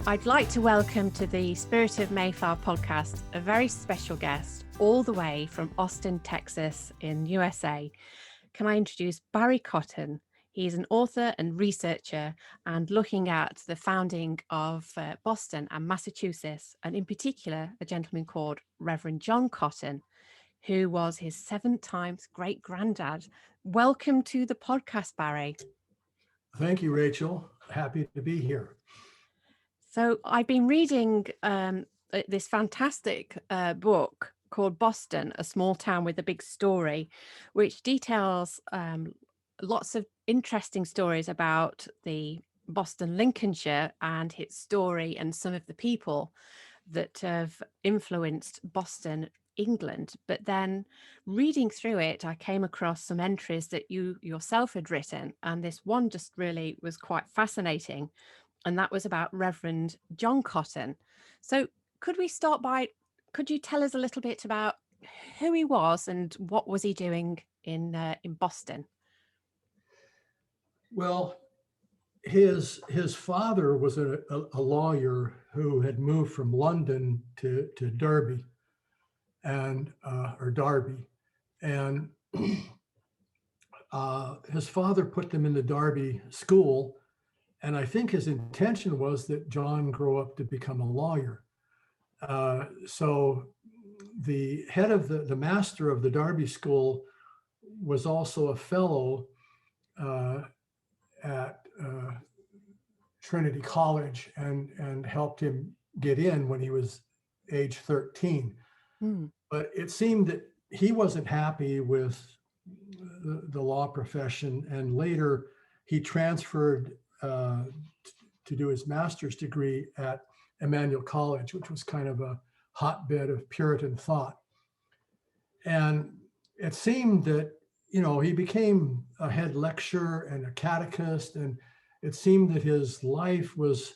I'd like to welcome to the Spirit of Mayflower podcast a very special guest all the way from Austin, Texas in USA. Can I introduce Barry Cotton? He's an author and researcher and looking at the founding of Boston and Massachusetts, and in particular, a gentleman called Reverend John Cotton, who was his 7th times great granddad. Welcome to the podcast, Barry. Thank you, Rachel. Happy to be here. So I've been reading this fantastic book called Boston, A Small Town with a Big Story, which details lots of interesting stories about the Boston, Lincolnshire and its story and some of the people that have influenced Boston, England. But then reading through it, I came across some entries that you yourself had written, and this one just really was quite fascinating. And that was about Reverend John Cotton. So could you tell us a little bit about who he was and what was he doing in Boston? Well, his father was a lawyer who had moved from London to Derby or Derby, and his father put them in the Derby school. And I think his intention was that John grow up to become a lawyer. So the head of the master of the Derby School was also a fellow at Trinity College and helped him get in when he was age 13. But it seemed that he wasn't happy with the law profession, and later he transferred to do his master's degree at Emmanuel College, which was kind of a hotbed of Puritan thought. And it seemed that, he became a head lecturer and a catechist, and it seemed that his life was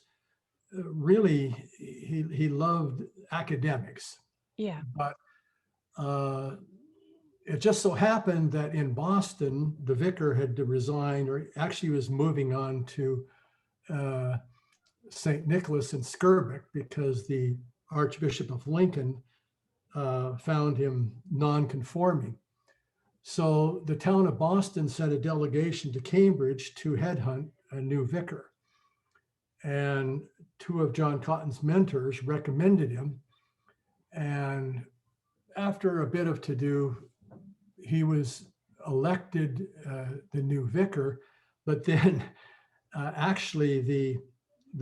really, he loved academics. Yeah. But it just so happened that in Boston, the vicar had to resign, or actually was moving on to St. Nicholas in Skirbick, because the Archbishop of Lincoln found him non-conforming. So the town of Boston sent a delegation to Cambridge to headhunt a new vicar. And 2 of John Cotton's mentors recommended him. And after a bit of to-do, he was elected the new vicar, but then actually the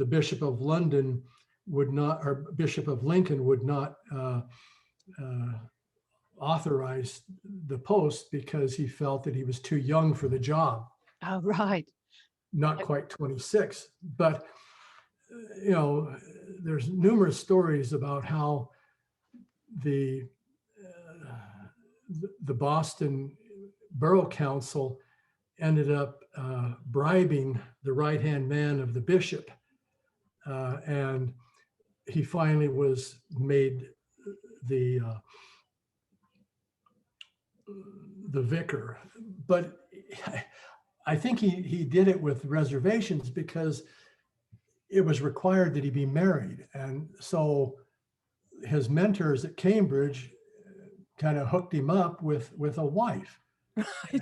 Bishop of London would not, or Bishop of Lincoln would not authorize the post because he felt that he was too young for the job. Oh, right. Not quite 26, but there's numerous stories about how the Boston Borough Council ended up bribing the right-hand man of the bishop, and he finally was made the vicar. But I think he did it with reservations because it was required that he be married, and so his mentors at Cambridge kind of hooked him up with a wife. Right.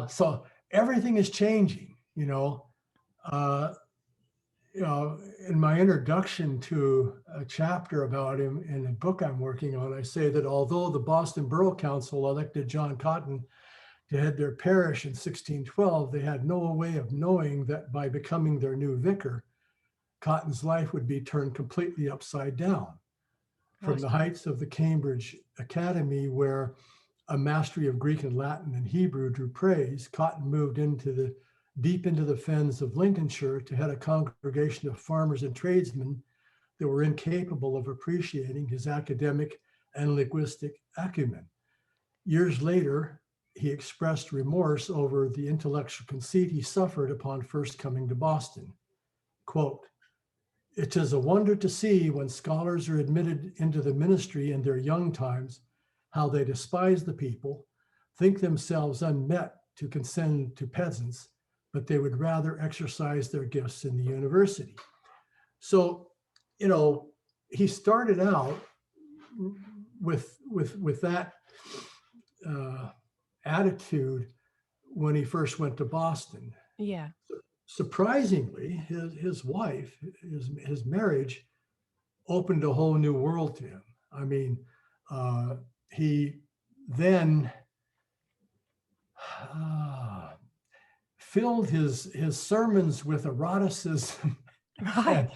So everything is changing. In my introduction to a chapter about him in a book I'm working on, I say that although the Boston Borough Council elected John Cotton to head their parish in 1612, they had no way of knowing that by becoming their new vicar, Cotton's life would be turned completely upside down. From the heights of the Cambridge Academy, where a mastery of Greek and Latin and Hebrew drew praise, Cotton moved deep into the fens of Lincolnshire to head a congregation of farmers and tradesmen that were incapable of appreciating his academic and linguistic acumen. Years later, he expressed remorse over the intellectual conceit he suffered upon first coming to Boston. Quote, "It is a wonder to see when scholars are admitted into the ministry in their young times, how they despise the people, think themselves unmet to condescend to peasants, but they would rather exercise their gifts in the university." So, he started out with that attitude when he first went to Boston. Yeah. Surprisingly, his wife, his marriage opened a whole new world to him. I mean, he then filled his sermons with eroticism Right.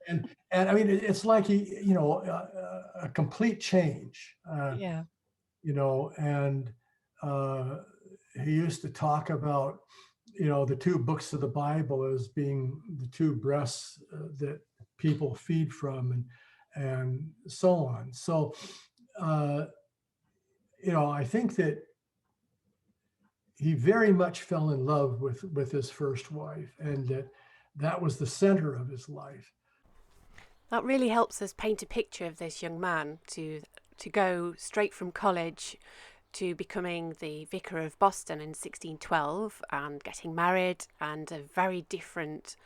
and and I mean it's like a complete change, Yeah. and uh, he used to talk about the two books of the Bible as being the two breasts that people feed from, and so on. So uh, I think that he very much fell in love with his first wife, and that was the center of his life. That really helps us paint a picture of this young man to go straight from college to becoming the vicar of Boston in 1612 and getting married, and a very different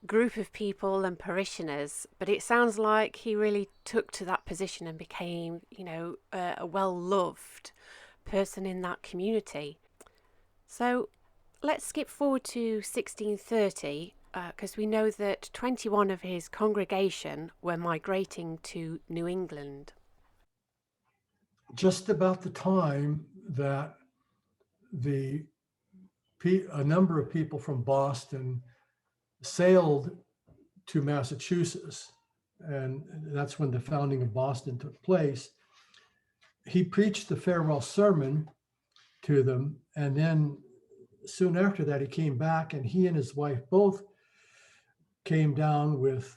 group of people and parishioners. But it sounds like he really took to that position and became, a well-loved person in that community. So let's skip forward to 1630, because we know that 21 of his congregation were migrating to New England. Just about the time that the a number of people from Boston sailed to Massachusetts, and that's when the founding of Boston took place. He preached the farewell sermon to them, and then soon after that, he came back, and he and his wife both came down with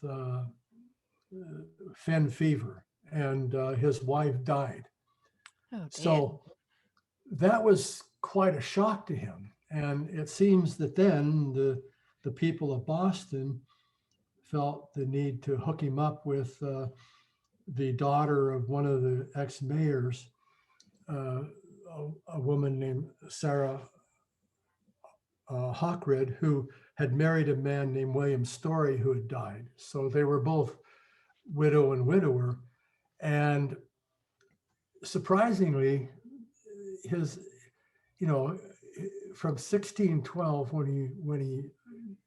fen fever, and his wife died. Oh dear. So that was quite a shock to him. And it seems that then the people of Boston felt the need to hook him up with the daughter of one of the ex-mayors, a woman named Sarah Hawkred, who had married a man named William Story, who had died. So they were both widow and widower. And surprisingly, his, from 1612 when he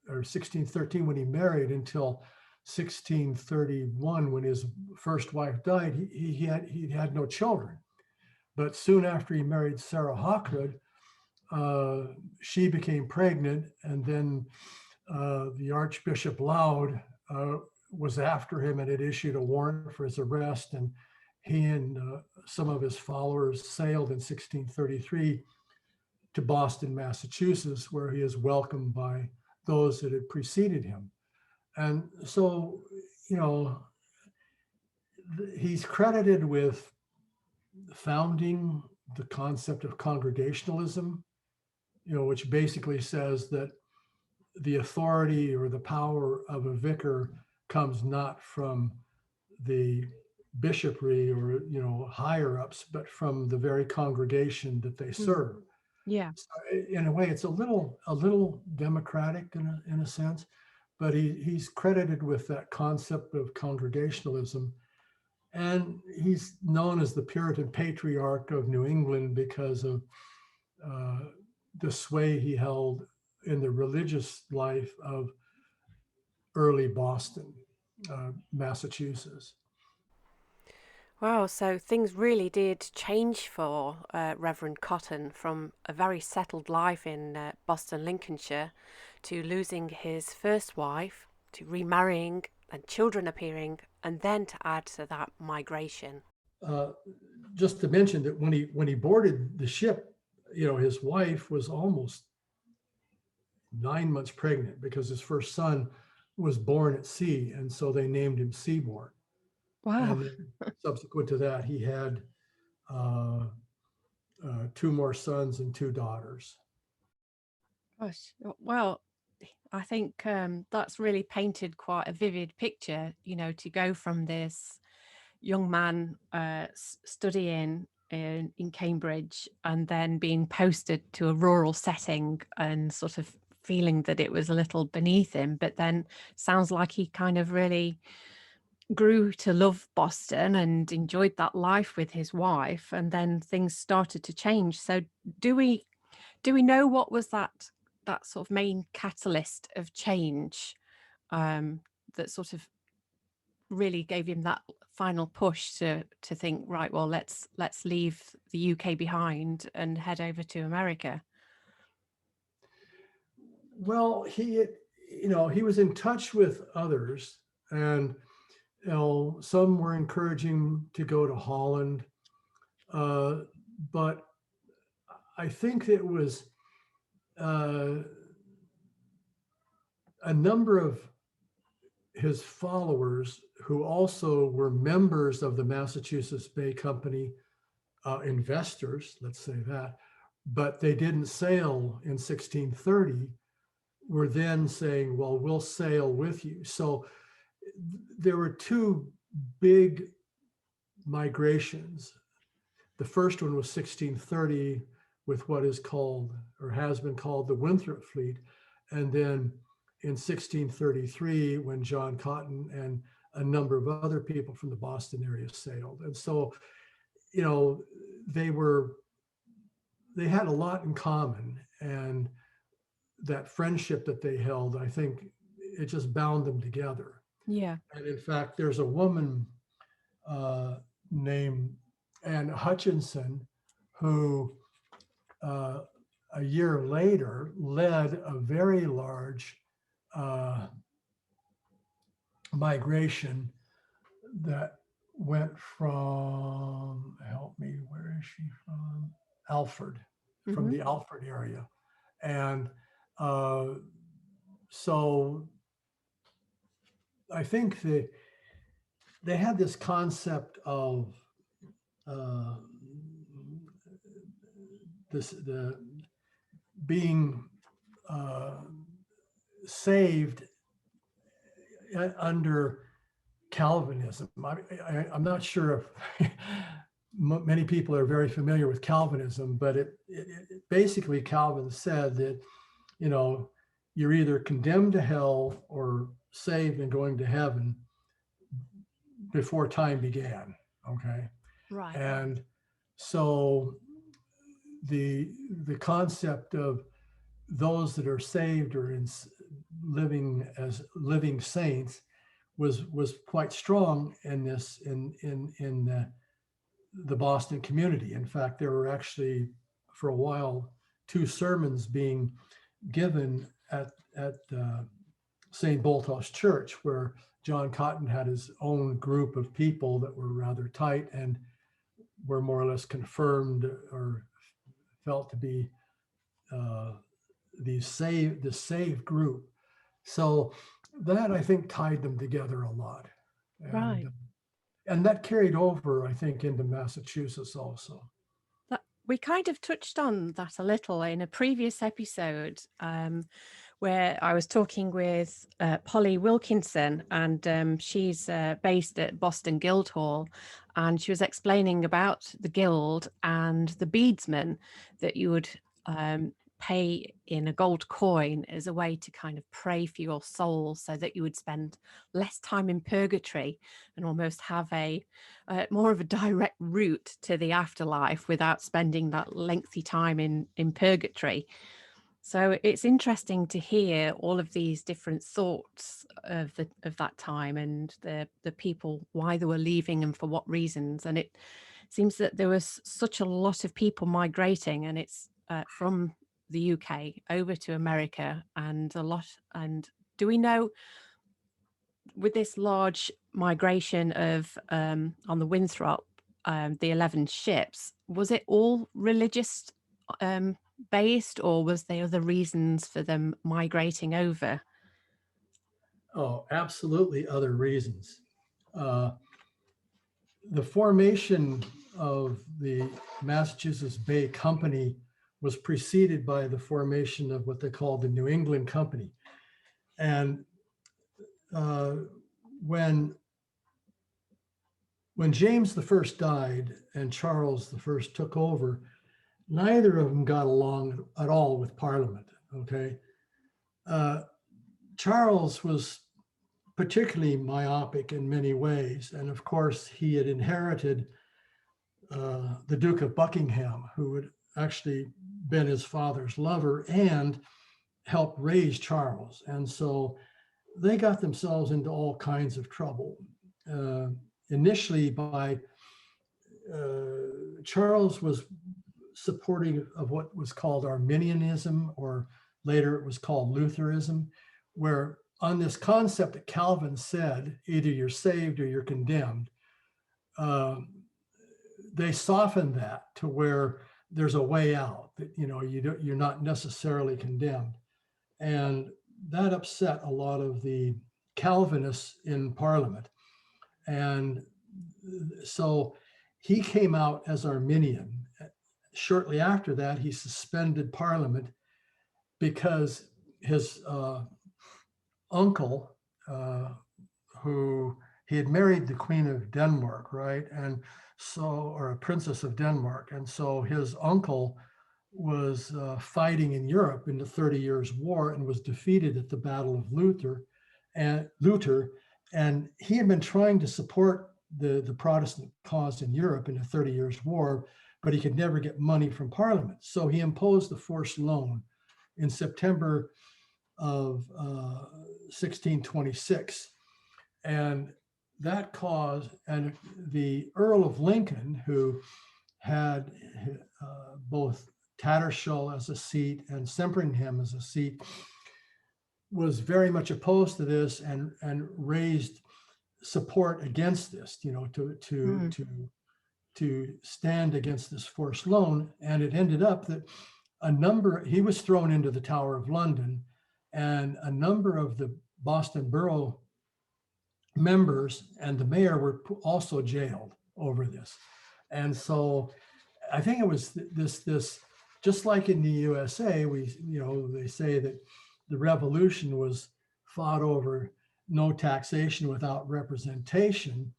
or 1613 when he married until 1631 when his first wife died, he had no children. But soon after he married Sarah Hawkred, she became pregnant, and then the Archbishop Laud was after him and had issued a warrant for his arrest, and he and some of his followers sailed in 1633 to Boston, Massachusetts, where he is welcomed by those that had preceded him. And so, he's credited with founding the concept of congregationalism, which basically says that the authority or the power of a vicar comes not from the bishopry or higher ups, but from the very congregation that they serve. Yeah. So in a way, it's a little democratic in a sense, but he's credited with that concept of congregationalism, and he's known as the Puritan patriarch of New England because of the sway he held in the religious life of early Boston, Massachusetts. Wow, so things really did change for Reverend Cotton from a very settled life in Boston, Lincolnshire, to losing his first wife, to remarrying and children appearing, and then to add to that migration. Just to mention that when he boarded the ship, his wife was almost 9 months pregnant because his first son was born at sea, and so they named him Seaborn. Wow. And subsequent to that, he had 2 more sons and 2 daughters. Gosh. Well, I think that's really painted quite a vivid picture, to go from this young man studying in Cambridge and then being posted to a rural setting and sort of feeling that it was a little beneath him, but then sounds like he kind of really grew to love Boston and enjoyed that life with his wife, and then things started to change. So do we know what was that sort of main catalyst of change, that sort of really gave him that final push to think, right, well, let's leave the UK behind and head over to America? Well, he was in touch with others, and some were encouraging him to go to Holland, but I think it was a number of his followers who also were members of the Massachusetts Bay Company, investors, let's say that, but they didn't sail in 1630, were then saying, well, we'll sail with you. So there were two big migrations. The first one was 1630 with what is called, or has been called, the Winthrop Fleet. And then in 1633, when John Cotton and a number of other people from the Boston area sailed. And so, they had a lot in common, and that friendship that they held, I think it just bound them together. Yeah. And in fact, there's a woman named Anne Hutchinson who a year later led a very large migration that went from, help me, where is she from? Alfred, from the Alfred area. And so I think they had this concept of the being saved under Calvinism. I'm not sure if many people are very familiar with Calvinism, but it basically, Calvin said that, you're either condemned to hell or saved and going to heaven before time began. Okay. Right. And so the concept of those that are saved or living as living saints was quite strong in the Boston community. In fact, there were actually, for a while, 2 sermons being given at St. Botolph's Church, where John Cotton had his own group of people that were rather tight and were more or less confirmed or felt to be the saved group. So that, I think, tied them together a lot. And, Right. And that carried over, I think, into Massachusetts also. We kind of touched on that a little in a previous episode, where I was talking with Polly Wilkinson, and she's based at Boston Guildhall, and she was explaining about the guild and the beadsman that you would pay in a gold coin as a way to kind of pray for your soul, so that you would spend less time in purgatory and almost have a more of a direct route to the afterlife without spending that lengthy time in purgatory. So it's interesting to hear all of these different thoughts of that time, and the people, why they were leaving and for what reasons. And it seems that there was such a lot of people migrating, and it's from the UK over to America, and a lot. And do we know, with this large migration of on the Winthrop, the 11 ships, was it all religious based, or was there other reasons for them migrating over? Oh, absolutely other reasons. The formation of the Massachusetts Bay Company was preceded by the formation of what they called the New England Company. And when James I died and Charles I took over, neither of them got along at all with Parliament. Okay. Charles was particularly myopic in many ways. And of course, he had inherited the Duke of Buckingham, who had actually been his father's lover and helped raise Charles. And so they got themselves into all kinds of trouble. Initially by Charles was supporting of what was called Arminianism, or later it was called Lutheranism, where on this concept that Calvin said, either you're saved or you're condemned, they softened that to where there's a way out, that you're not necessarily condemned. And that upset a lot of the Calvinists in Parliament. And so he came out as Arminian. Shortly after that, he suspended Parliament because his uncle, who he had married the Queen of Denmark, right? And so, or a Princess of Denmark. And so his uncle was fighting in Europe in the 30 Years' War and was defeated at the Battle of Luther. And he had been trying to support the Protestant cause in Europe in the 30 Years' War, but he could never get money from Parliament. So he imposed a forced loan in September of 1626. And that caused, and the Earl of Lincoln, who had both Tattershall as a seat and Sempringham as a seat, was very much opposed to this and raised support against this, to stand against this forced loan. And it ended up that he was thrown into the Tower of London, and a number of the Boston Borough members and the mayor were also jailed over this. And so I think it was this just like in the USA, they say that the revolution was fought over no taxation without representation.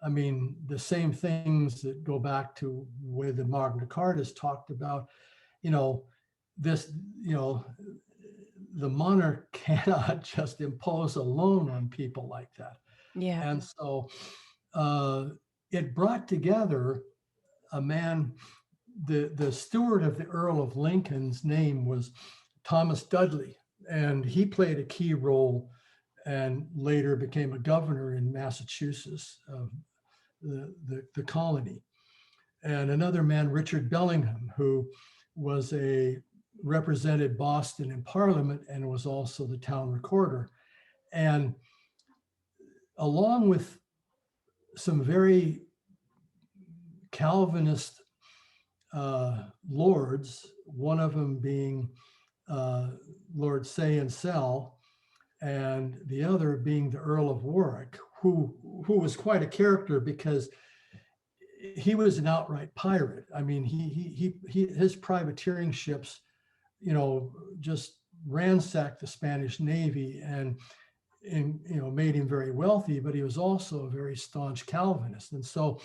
I mean, the same things that go back to where the Magna Carta is talked about, the monarch cannot just impose a loan on people like that. Yeah. And so it brought together a man, the steward of the Earl of Lincoln's name was Thomas Dudley, and he played a key role and later became a governor in Massachusetts, the colony. And another man, Richard Bellingham, who represented Boston in Parliament and was also the town recorder. And along with some very Calvinist lords, one of them being Lord Say and Sell, and the other being the Earl of Warwick, who was quite a character because he was an outright pirate. I mean, his privateering ships, just ransacked the Spanish Navy and made him very wealthy, but he was also a very staunch Calvinist. And so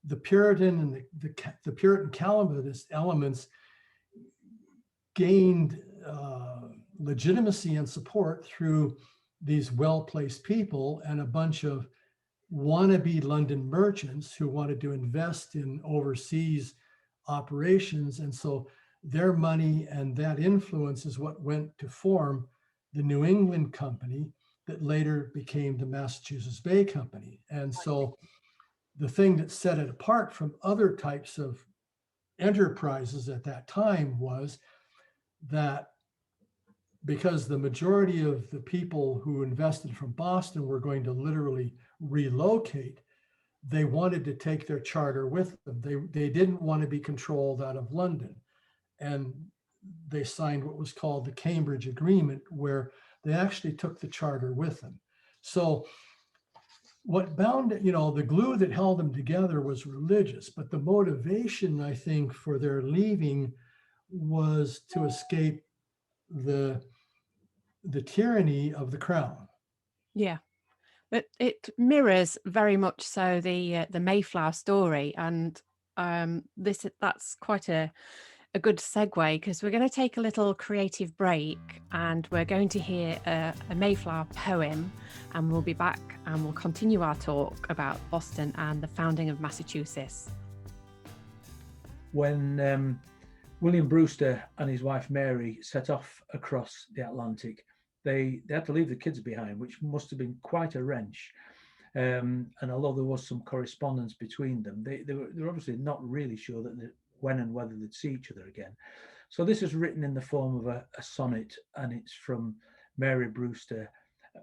the Puritan and the Puritan Calvinist elements gained legitimacy and support through these well-placed people and a bunch of wannabe London merchants who wanted to invest in overseas operations. And so their money and that influence is what went to form the New England Company that later became the Massachusetts Bay Company. And so the thing that set it apart from other types of enterprises at that time was that because the majority of the people who invested from Boston were going to literally relocate, they wanted to take their charter with them. They didn't want to be controlled out of London. And they signed what was called the Cambridge Agreement, where they actually took the charter with them. So what bound, the glue that held them together was religious, but the motivation, I think, for their leaving was to escape the tyranny of the crown. Yeah. It mirrors very much so the Mayflower story, and that's quite a a good segue, because we're going to take a little creative break and we're going to hear a Mayflower poem, and we'll be back and we'll continue our talk about Boston and the founding of Massachusetts. When William Brewster and his wife Mary set off across the Atlantic, they had to leave the kids behind, which must have been quite a wrench. And although there was some correspondence between them, they were obviously not really sure that when and whether they'd see each other again. So this is written in the form of a sonnet, and it's from Mary Brewster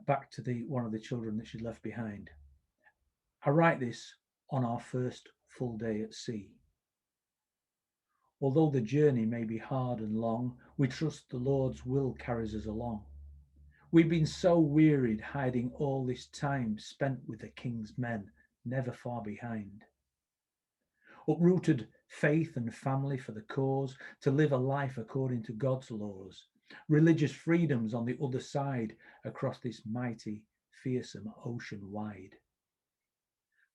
back to one of the children that she'd left behind. I write this on our first full day at sea. Although the journey may be hard and long, we trust the Lord's will carries us along. We've been so wearied hiding all this time spent with the King's men, never far behind. Uprooted faith and family for the cause, to live a life according to God's laws. Religious freedoms on the other side, across this mighty, fearsome ocean wide.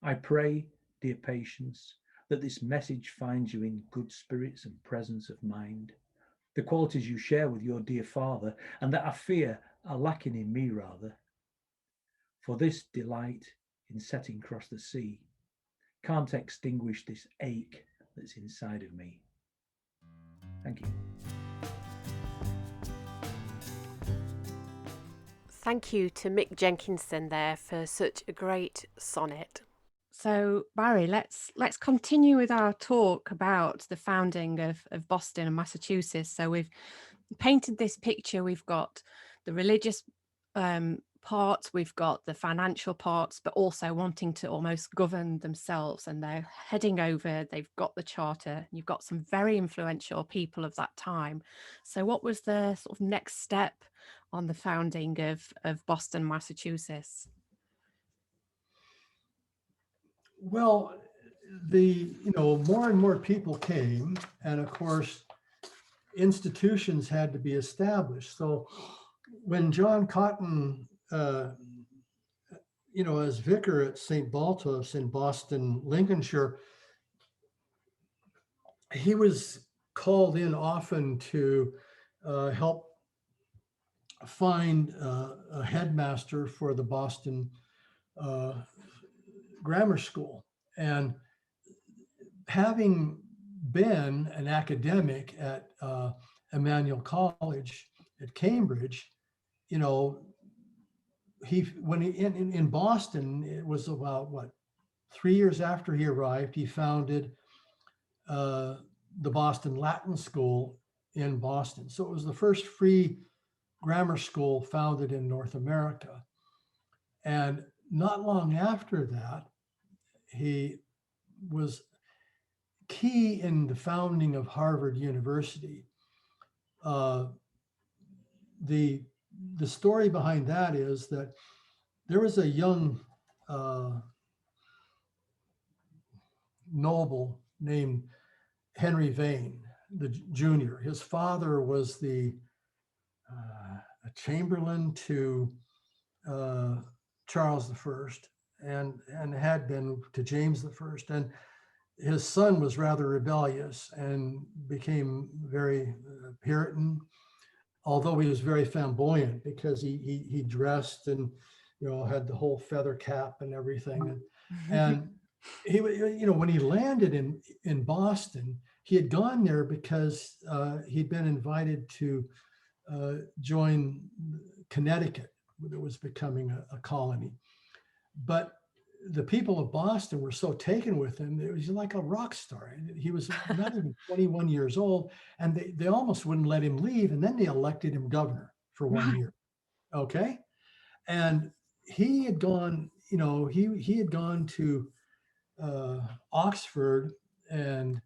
I pray, dear patience, that this message finds you in good spirits and presence of mind, the qualities you share with your dear father, and that I fear are lacking in me rather. For this delight in setting across the sea can't extinguish this ache that's inside of me. Thank you. Thank you to Mick Jenkinson there for such a great sonnet. So Barry, let's continue with our talk about the founding of Boston and Massachusetts. So we've painted this picture. We've got the religious parts, we've got the financial parts, but also wanting to almost govern themselves, and they're heading over. They've got the charter. You've got some very influential people of that time. So what was the sort of next step on the founding of Boston, Massachusetts? Well, more and more people came, and of course, institutions had to be established. So when John Cotton, as vicar at St. Botolph in Boston, Lincolnshire, he was called in often to help find a headmaster for the Boston grammar school. And having been an academic at Emmanuel College at Cambridge, when in Boston, it was about 3 years after he arrived, he founded the Boston Latin School in Boston. So it was the first free grammar school founded in North America. And not long after that, he was key in the founding of Harvard University. The story behind that is that there was a young noble named Henry Vane, the Jr. His father was a chamberlain to Charles I and had been to James I. And his son was rather rebellious and became very Puritan, although he was very flamboyant because he dressed and had the whole feather cap and everything. And he, when he landed in Boston, he had gone there because he'd been invited to join Connecticut, that was becoming a colony. But the people of Boston were so taken with him, it was like a rock star. He was not even 21 years old, and they almost wouldn't let him leave. And then they elected him governor for 1 year. Okay. And he had gone, he had gone to Oxford, and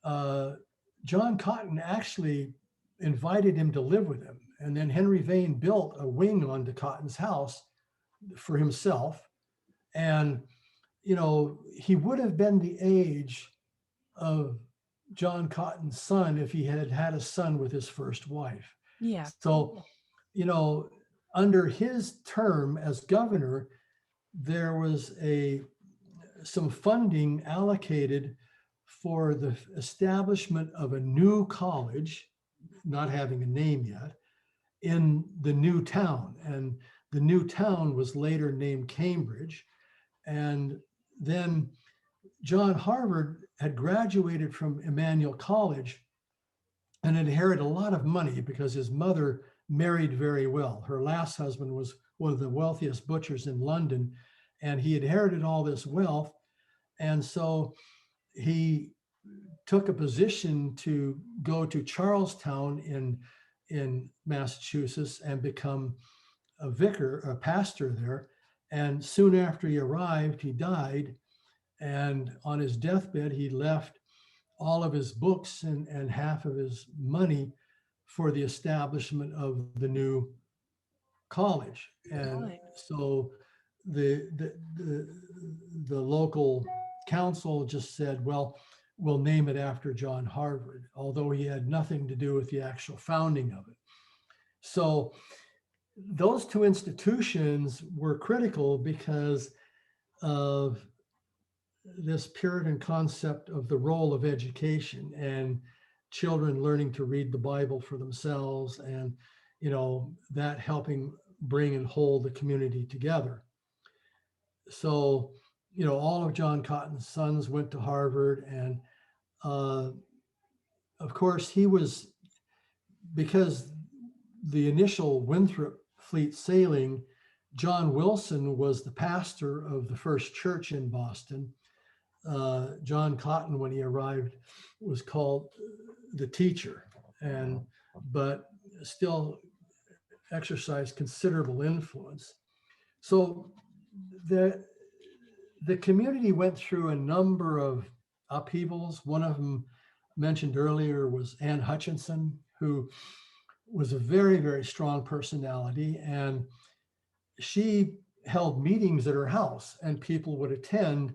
John Cotton actually invited him to live with him. And then Henry Vane built a wing onto Cotton's house for himself. And, he would have been the age of John Cotton's son if he had had a son with his first wife. Yeah. So, under his term as governor, there was some funding allocated for the establishment of a new college, not having a name yet, in the new town. And the new town was later named Cambridge. And then John Harvard had graduated from Emmanuel College and inherited a lot of money because his mother married very well. Her last husband was one of the wealthiest butchers in London, and he inherited all this wealth. And so he took a position to go to Charlestown in Massachusetts and become a vicar, a pastor there. And soon after he arrived, he died. And on his deathbed, he left all of his books and half of his money for the establishment of the new college. And Right. so the local council just said, well, we'll name it after John Harvard, although he had nothing to do with the actual founding of it. So those two institutions were critical because of this Puritan concept of the role of education and children learning to read the Bible for themselves, and that helping bring and hold the community together. So all of John Cotton's sons went to Harvard, and of course he was, because the initial Winthrop fleet sailing, John Wilson was the pastor of the first church in Boston. John Cotton, when he arrived, was called the teacher, but still exercised considerable influence. So the community went through a number of upheavals. One of them mentioned earlier was Anne Hutchinson, who was a very, very strong personality, and she held meetings at her house and people would attend.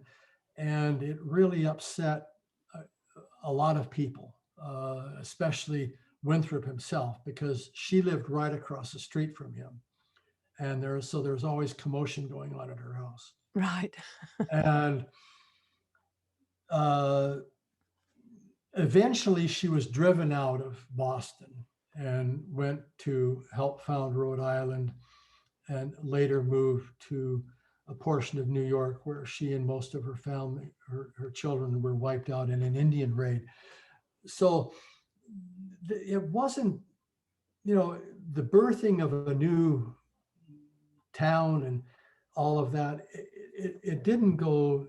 And it really upset a lot of people, especially Winthrop himself, because she lived right across the street from him. And there's always commotion going on at her house. Right. And eventually she was driven out of Boston and went to help found Rhode Island, and later moved to a portion of New York where she and most of her family, her children, were wiped out in an Indian raid. So it wasn't, the birthing of a new town and all of that, it didn't go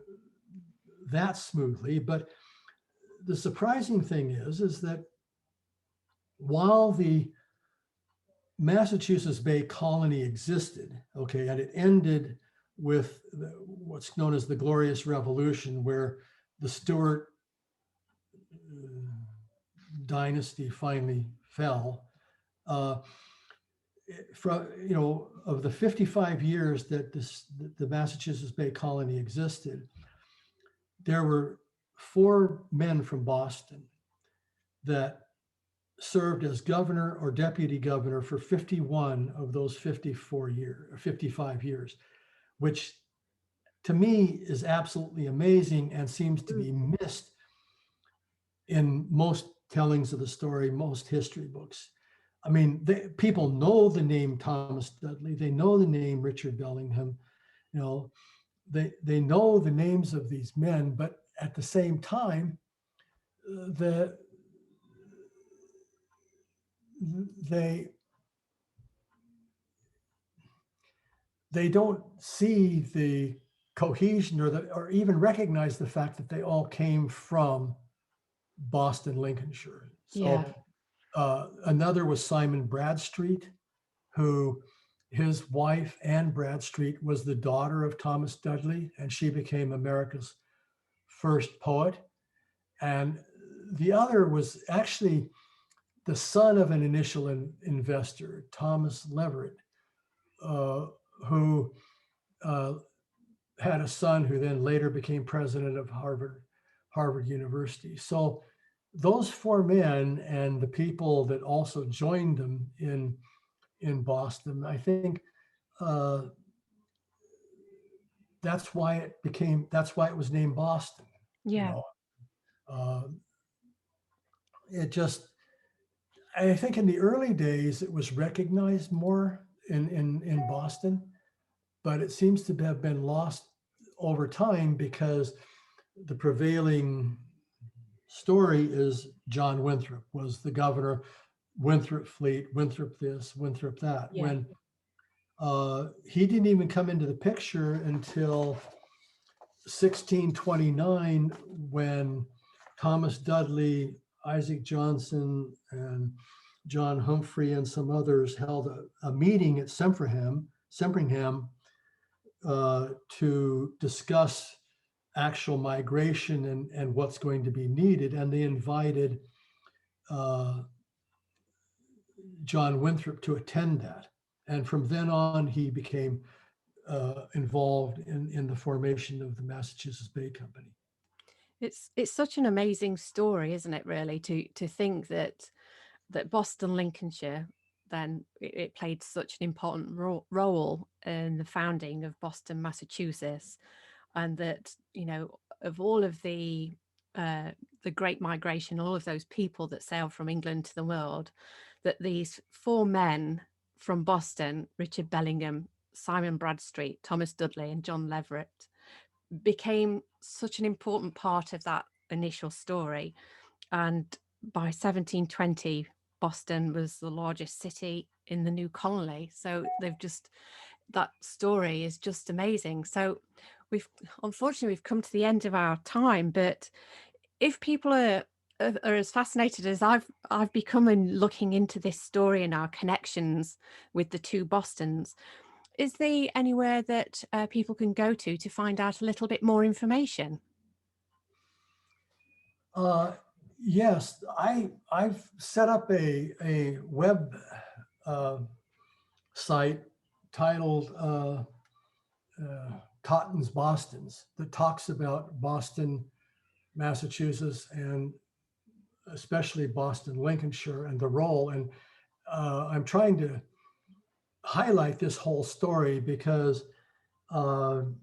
that smoothly. But the surprising thing is that while the Massachusetts Bay Colony existed, okay, and it ended with what's known as the Glorious Revolution, where the Stuart dynasty finally fell. Of the 55 years that the Massachusetts Bay Colony existed, there were 4 men from Boston that served as governor or deputy governor for 51 of those 55 years, which to me is absolutely amazing and seems to be missed in most tellings of the story, most history books. I mean, people know the name Thomas Dudley, they know the name Richard Bellingham, they know the names of these men, but at the same time, they don't see the cohesion or even recognize the fact that they all came from Boston, Lincolnshire. So another was Simon Bradstreet, who his wife, Anne Bradstreet, was the daughter of Thomas Dudley, and she became America's first poet. And the other was actually the son of an initial investor, Thomas Leverett, who had a son who then later became president of Harvard University. So those 4 men and the people that also joined them in Boston, I think that's why it was named Boston. Yeah. Uh, it just, I think in the early days, it was recognized more in Boston, but it seems to have been lost over time because the prevailing story is John Winthrop was the governor, Winthrop fleet, Winthrop this, Winthrop that. Yeah. When he didn't even come into the picture until 1629, when Thomas Dudley, Isaac Johnson, and John Humphrey and some others held a meeting at Sempringham to discuss actual migration and what's going to be needed. And they invited John Winthrop to attend that. And from then on, he became involved in the formation of the Massachusetts Bay Company. It's such an amazing story, isn't it, really, to think that Boston, Lincolnshire, then it played such an important role in the founding of Boston, Massachusetts, and that, you know, of all of the Great Migration, all of those people that sailed from England to the world, that these four men from Boston, Richard Bellingham, Simon Bradstreet, Thomas Dudley, and John Leverett, became such an important part of that initial story. And by 1720, Boston was the largest city in the new colony. So that story is just amazing. So unfortunately we've come to the end of our time, but if people are as fascinated as I've become in looking into this story and our connections with the two Bostons, is there anywhere that people can go to find out a little bit more information? Yes, I've set up a web site titled Cotton's Bostons that talks about Boston, Massachusetts, and especially Boston, Lincolnshire, and the role. And I'm trying to highlight this whole story because in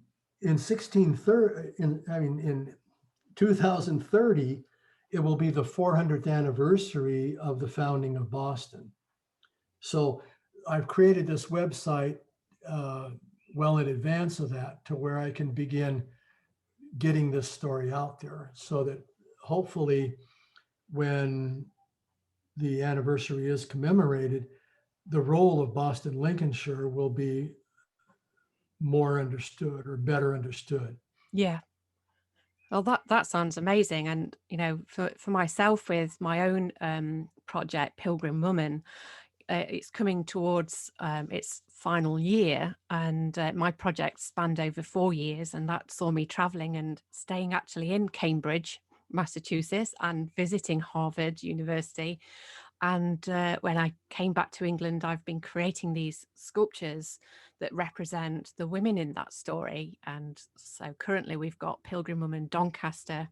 2030, it will be the 400th anniversary of the founding of Boston. So I've created this website well in advance of that, to where I can begin getting this story out there, so that hopefully when the anniversary is commemorated, the role of Boston, Lincolnshire will be more understood or better understood. Yeah. Well, that sounds amazing. And, you know, for myself, with my own project, Pilgrim Woman, it's coming towards its final year, and my project spanned over 4 years, and that saw me traveling and staying actually in Cambridge, Massachusetts, and visiting Harvard University. And when I came back to England, I've been creating these sculptures that represent the women in that story. And so currently we've got Pilgrim Woman Doncaster,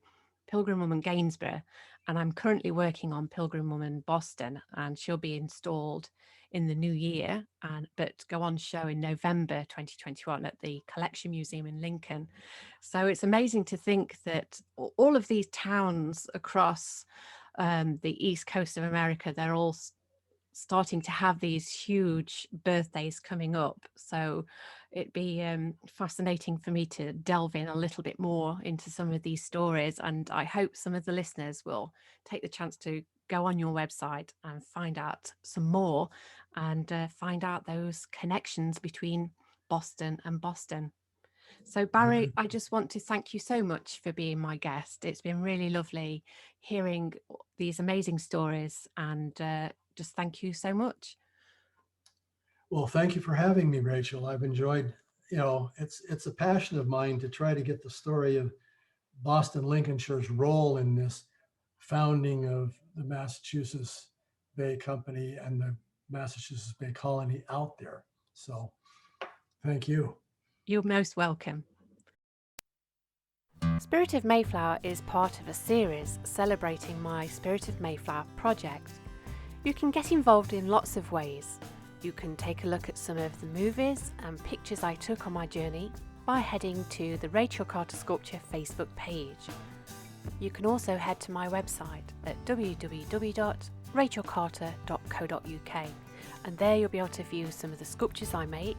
Pilgrim Woman Gainsborough, and I'm currently working on Pilgrim Woman Boston, and she'll be installed in the new year, but go on show in November 2021 at the Collection Museum in Lincoln. So it's amazing to think that all of these towns across the east coast of America, they're all starting to have these huge birthdays coming up. So it'd be fascinating for me to delve in a little bit more into some of these stories, and I hope some of the listeners will take the chance to go on your website and find out some more, and find out those connections between Boston and Boston. So Barry, I just want to thank you so much for being my guest. It's been really lovely hearing these amazing stories, and just thank you so much. Well, thank you for having me, Rachel. I've enjoyed, it's a passion of mine to try to get the story of Boston, Lincolnshire's role in this founding of the Massachusetts Bay Company and the Massachusetts Bay Colony out there. So thank you. You're most welcome. Spirit of Mayflower is part of a series celebrating my Spirit of Mayflower project. You can get involved in lots of ways. You can take a look at some of the movies and pictures I took on my journey by heading to the Rachel Carter Sculpture Facebook page. You can also head to my website at www.rachelcarter.co.uk, and there you'll be able to view some of the sculptures I make,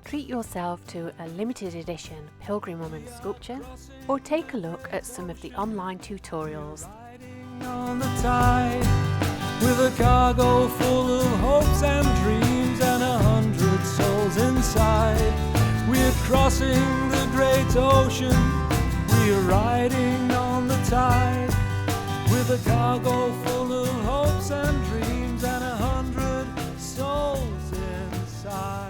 treat yourself to a limited edition Pilgrim Woman sculpture, or take a look at some of the online tutorials. On the tide, with a cargo full of hopes and dreams and 100 souls inside, we're crossing the great ocean, we're riding on the tide, with a cargo full of hopes and dreams and 100 souls inside.